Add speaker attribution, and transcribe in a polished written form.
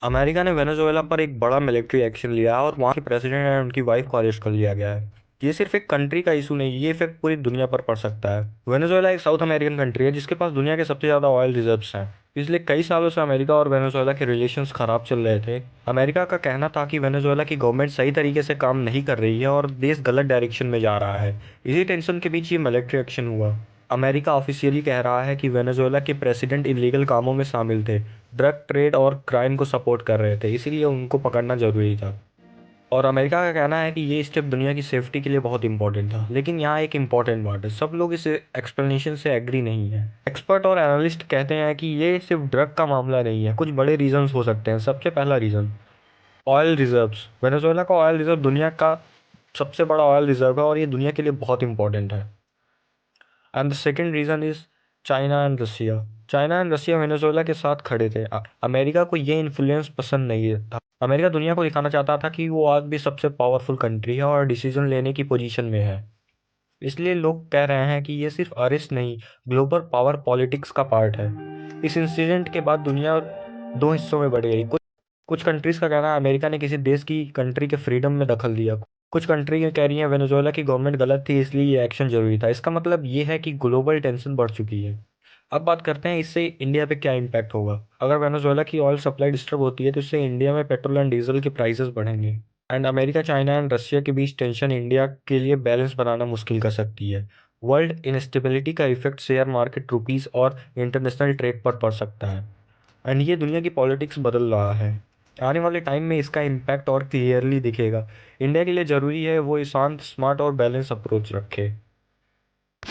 Speaker 1: America ने Venezuela पर एक बड़ा मिलिट्री एक्शन लिया है और वहाँ के प्रेसिडेंट एंड उनकी वाइफ को अरेस्ट कर लिया गया है। ये सिर्फ एक कंट्री का इशू नहीं, ये इफेक्ट पूरी दुनिया पर पड़ सकता है। वेनेजुएला एक साउथ अमेरिकन कंट्री है जिसके पास दुनिया के सबसे ज़्यादा ऑयल रिजर्व्स हैं। पिछले कई सालों से अमेरिका और वेनेजुएला के रिलेशंस खराब चल रहे थे। अमेरिका का कहना था कि वेनेजुएला की गवर्नमेंट सही तरीके से काम नहीं कर रही है और देश गलत डायरेक्शन में जा रहा है। इसी टेंशन के बीच ये मिलिट्री एक्शन हुआ। अमेरिका ऑफिशियली कह रहा है कि वेनेजुएला के प्रेसिडेंट इलीगल कामों में शामिल थे, ड्रग ट्रेड और क्राइम को सपोर्ट कर रहे थे, इसीलिए उनको पकड़ना जरूरी था। और अमेरिका का कहना है कि ये स्टेप दुनिया की सेफ्टी के लिए बहुत इंपॉर्टेंट था। लेकिन यहाँ एक इंपॉर्टेंट बात है, सब लोग इस एक्सप्लेनेशन से एग्री नहीं है। एक्सपर्ट और एनालिस्ट कहते हैं कि ये सिर्फ ड्रग का मामला नहीं है, कुछ बड़े रीजंस हो सकते हैं। सबसे पहला रीज़न, ऑयल रिजर्व्स। वेनेजुएला का ऑयल रिजर्व दुनिया का सबसे बड़ा ऑयल रिजर्व है और ये दुनिया के लिए बहुत इंपॉर्टेंट है। And the second reason is China and Russia. China and Russia Venezuela के साथ खड़े थे। अमेरिका को ये इन्फ्लुएंस पसंद नहीं था। अमेरिका दुनिया को दिखाना चाहता था कि वो आज भी सबसे पावरफुल कंट्री है और डिसीजन लेने की पोजीशन में है। इसलिए लोग कह रहे हैं कि ये सिर्फ अरेस्ट नहीं, ग्लोबल पावर पॉलिटिक्स का पार्ट है। इस इंसिडेंट के बाद दुनिया दो हिस्सों में बढ़ गई। कुछ कुछ कंट्रीज का कहना है अमेरिका ने किसी देश की कंट्री के फ्रीडम में दखल दिया। कुछ कंट्री ये कह रही हैं वेनेजुएला की गवर्नमेंट गलत थी, इसलिए ये एक्शन जरूरी था। इसका मतलब ये है कि ग्लोबल टेंशन बढ़ चुकी है। अब बात करते हैं इससे इंडिया पे क्या इम्पैक्ट होगा। अगर वेनेजुएला की ऑयल सप्लाई डिस्टर्ब होती है तो इससे इंडिया में पेट्रोल एंड डीजल के प्राइसेस बढ़ेंगे। And America, China and Russia के बीच टेंशन इंडिया के लिए बैलेंस बनाना मुश्किल कर सकती है। वर्ल्ड इंस्टेबिलिटी का इफेक्ट शेयर मार्केट, रुपीस और इंटरनेशनल ट्रेड पर पड़ सकता है। एंड ये दुनिया की पॉलिटिक्स बदल रहा है। आने वाले टाइम में इसका इम्पैक्ट और क्लियरली दिखेगा। इंडिया के लिए ज़रूरी है वो शांत, स्मार्ट और बैलेंस अप्रोच रखे।